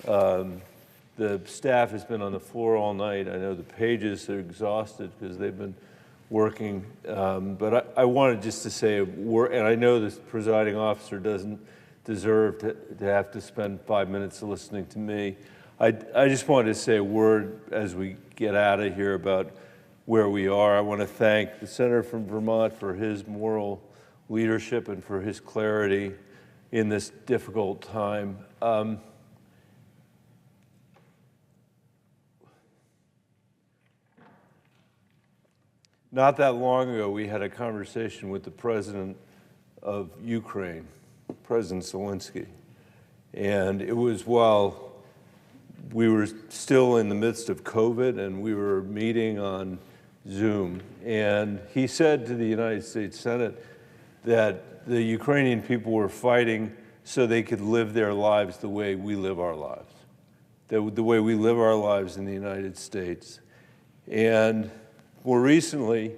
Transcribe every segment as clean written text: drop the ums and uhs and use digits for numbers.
The staff has been on the floor all night. I know the pages are exhausted because they've been working. But I wanted just to say, and I know the presiding officer doesn't deserve to have to spend 5 minutes listening to me. I just wanted to say a word as we get out of here about where we are. I want to thank the Senator from Vermont for his moral leadership and for his clarity in this difficult time. Not that long ago, we had a conversation with the president of Ukraine, President Zelensky. And it was while we were still in the midst of COVID and we were meeting on Zoom. And he said to the United States Senate that the Ukrainian people were fighting so they could live their lives the way we live our lives, the way we live our lives in the United States. And more recently,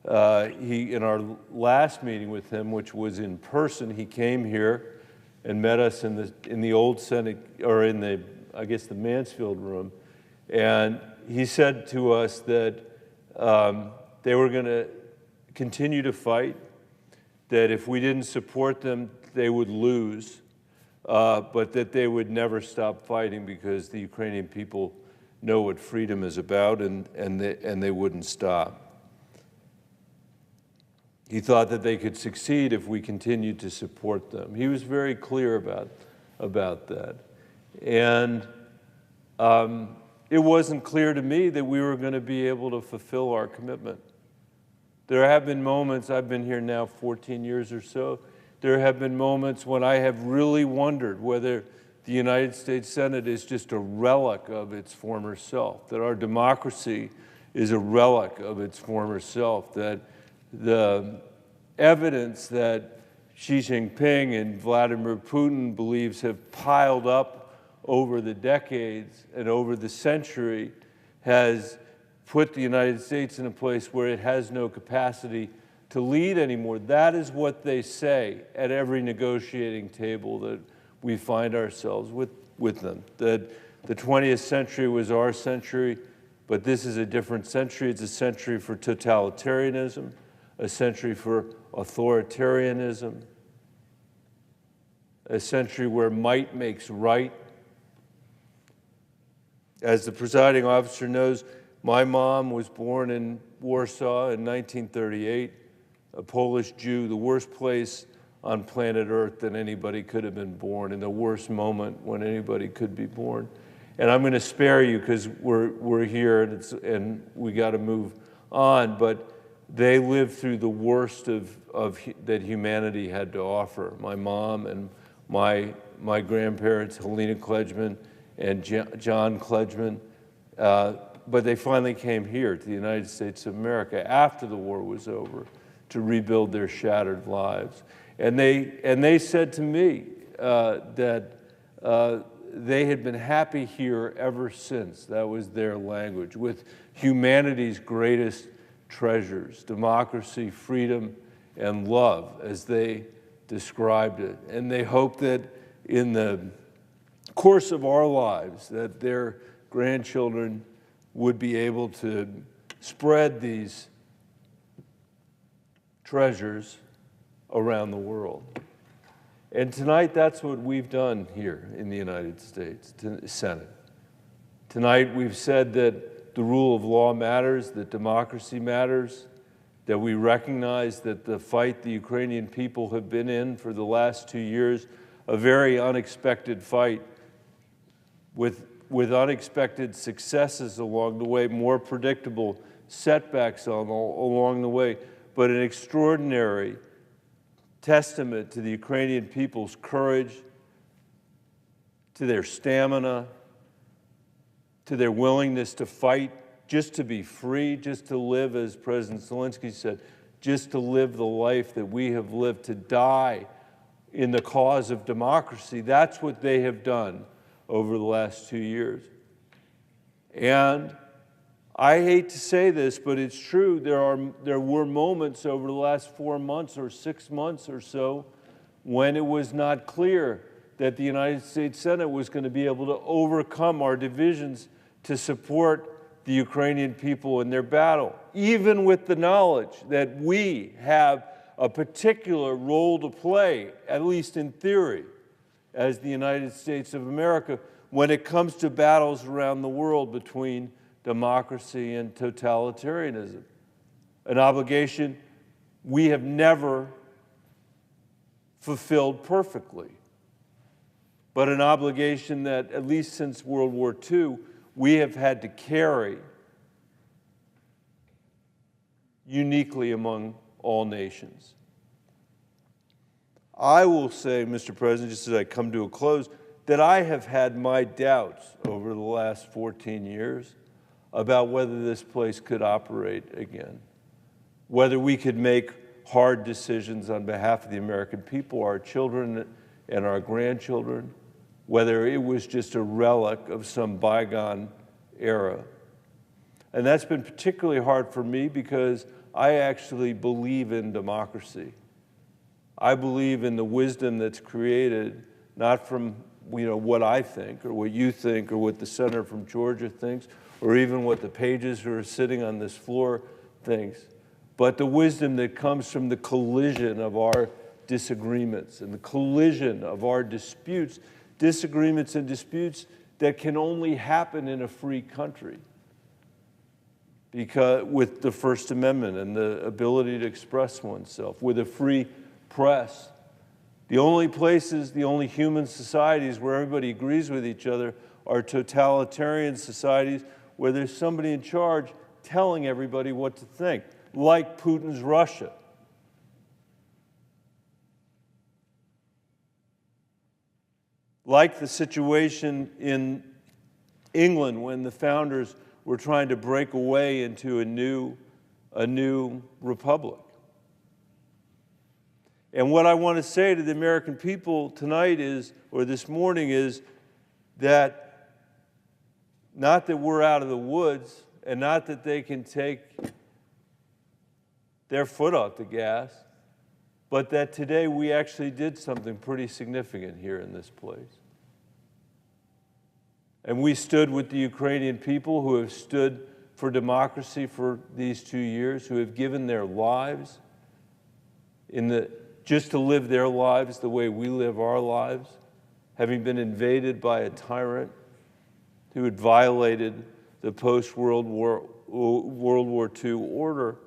in our last meeting with him, which was in person, he came here and met us in the old Senate, or in the, I guess, the Mansfield room. And he said to us that they were going to continue to fight, that if we didn't support them, they would lose, but that they would never stop fighting because the Ukrainian people know what freedom is about, and they wouldn't stop. He thought that they could succeed if we continued to support them. He was very clear about that. And it wasn't clear to me that we were going to be able to fulfill our commitment. There have been moments, I've been here now 14 years or so, there have been moments when I have really wondered whether the United States Senate is just a relic of its former self, that our democracy is a relic of its former self, that the evidence that Xi Jinping and Vladimir Putin believes have piled up over the decades and over the century has put the United States in a place where it has no capacity to lead anymore. That is what they say at every negotiating table that we find ourselves with them, that the 20th century was our century, but this is a different century. It's a century for totalitarianism, a century for authoritarianism, a century where might makes right. As the presiding officer knows, my mom was born in Warsaw in 1938, a Polish Jew, the worst place on planet Earth that anybody could have been born, in the worst moment when anybody could be born. And I'm going to spare you because we're here and we got to move on, but they lived through the worst that humanity had to offer. My mom and my grandparents, Helena Kledgman and John Kledgman, but they finally came here to the United States of America after the war was over to rebuild their shattered lives. And they said to me that they had been happy here ever since. That was their language, with humanity's greatest treasures, democracy, freedom, and love, as they described it. And they hoped that in the course of our lives, that their grandchildren would be able to spread these treasures around the world. And tonight, that's what we've done here in the United States Senate. Tonight, we've said that the rule of law matters, that democracy matters, that we recognize that the fight the Ukrainian people have been in for the last 2 years, a very unexpected fight with unexpected successes along the way, more predictable setbacks along the way, but an extraordinary testament to the Ukrainian people's courage, to their stamina, to their willingness to fight just to be free, just to live, as President Zelensky said, just to live the life that we have lived, to die in the cause of democracy. That's what they have done over the last 2 years. And I hate to say this, but it's true. There were moments over the last 4 months or 6 months or so when it was not clear that the United States Senate was going to be able to overcome our divisions to support the Ukrainian people in their battle, even with the knowledge that we have a particular role to play, at least in theory, as the United States of America, when it comes to battles around the world between democracy and totalitarianism. An obligation we have never fulfilled perfectly, but an obligation that, at least since World War II, we have had to carry uniquely among all nations. I will say, Mr. President, just as I come to a close, that I have had my doubts over the last 14 years about whether this place could operate again, whether we could make hard decisions on behalf of the American people, our children and our grandchildren, whether it was just a relic of some bygone era. And that's been particularly hard for me because I actually believe in democracy. I believe in the wisdom that's created, not from what I think or what you think or what the senator from Georgia thinks or even what the pages who are sitting on this floor thinks, but the wisdom that comes from the collision of our disagreements and the collision of our disputes, disagreements and disputes that can only happen in a free country because with the First Amendment and the ability to express oneself, with a free press. The only places, the only human societies where everybody agrees with each other are totalitarian societies where there's somebody in charge telling everybody what to think, like Putin's Russia. Like the situation in England when the founders were trying to break away into a new republic. And what I want to say to the American people tonight is, or this morning is, that not that we're out of the woods and not that they can take their foot off the gas, but that today we actually did something pretty significant here in this place. And we stood with the Ukrainian people who have stood for democracy for these 2 years, who have given their lives just to live their lives the way we live our lives, having been invaded by a tyrant who had violated the post-World War II order.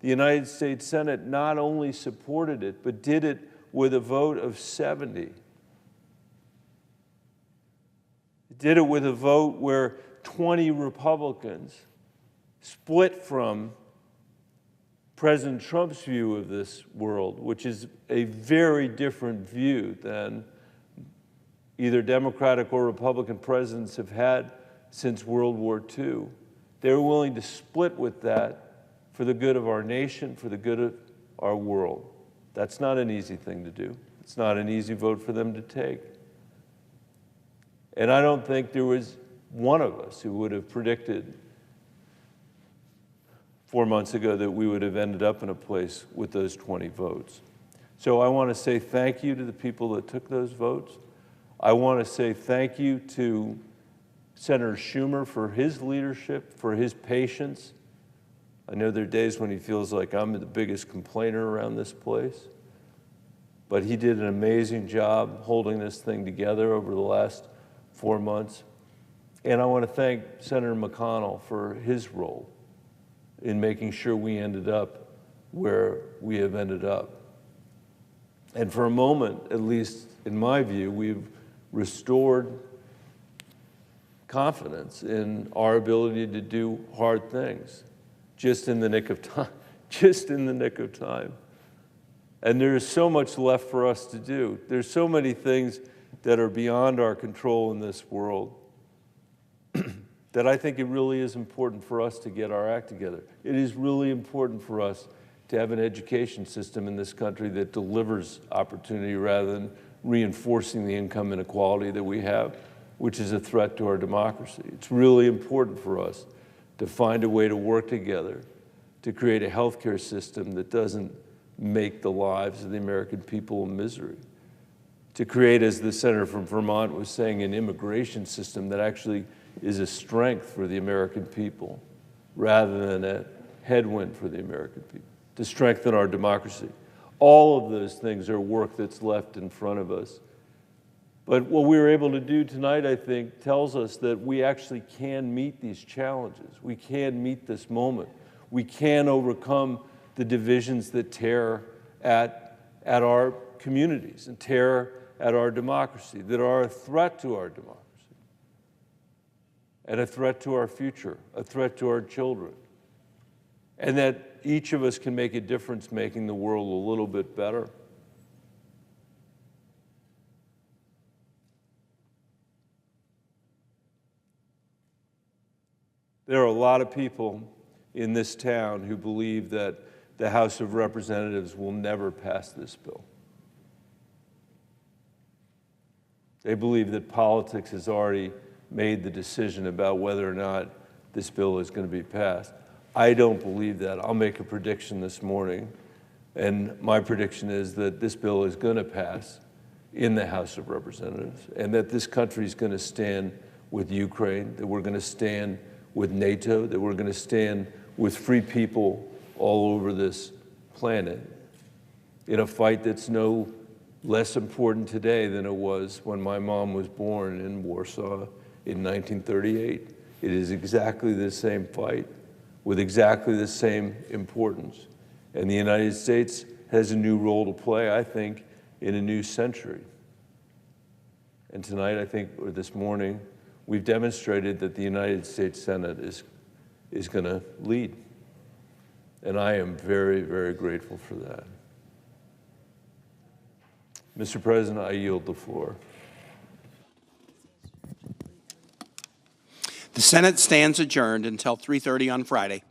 The United States Senate not only supported it, but did it with a vote of 70. It did it with a vote where 20 Republicans split from President Trump's view of this world, which is a very different view than either Democratic or Republican presidents have had since World War II. They were willing to split with that for the good of our nation, for the good of our world. That's not an easy thing to do. It's not an easy vote for them to take. And I don't think there was one of us who would have predicted 4 months ago that we would have ended up in a place with those 20 votes. So I want to say thank you to the people that took those votes. I want to say thank you to Senator Schumer for his leadership, for his patience. I know there are days when he feels like I'm the biggest complainer around this place, but he did an amazing job holding this thing together over the last 4 months. And I want to thank Senator McConnell for his role in making sure we ended up where we have ended up. And for a moment, at least in my view, we've restored confidence in our ability to do hard things, just in the nick of time, just in the nick of time. And there is so much left for us to do. There's so many things that are beyond our control in this world that I think it really is important for us to get our act together. It is really important for us to have an education system in this country that delivers opportunity rather than reinforcing the income inequality that we have, which is a threat to our democracy. It's really important for us to find a way to work together to create a healthcare system that doesn't make the lives of the American people a misery. to create, as the senator from Vermont was saying, an immigration system that actually is a strength for the American people rather than a headwind for the American people, to strengthen our democracy. All of those things are work that's left in front of us. But what we were able to do tonight, I think, tells us that we actually can meet these challenges. We can meet this moment. We can overcome the divisions that tear at our communities and tear at our democracy, that are a threat to our democracy, and a threat to our future, a threat to our children, and that each of us can make a difference making the world a little bit better. There are a lot of people in this town who believe that the House of Representatives will never pass this bill. They believe that politics has already made the decision about whether or not this bill is going to be passed. I don't believe that. I'll make a prediction this morning, and my prediction is that this bill is going to pass in the House of Representatives, and that this country is going to stand with Ukraine, that we're going to stand with NATO, that we're going to stand with free people all over this planet in a fight that's no less important today than it was when my mom was born in Warsaw in 1938. It is exactly the same fight with exactly the same importance. And the United States has a new role to play, I think, in a new century. And tonight, I think, or this morning, we've demonstrated that the United States Senate is going to lead. And I am very, very grateful for that. Mr. President, I yield the floor. The Senate stands adjourned until 3:30 on Friday.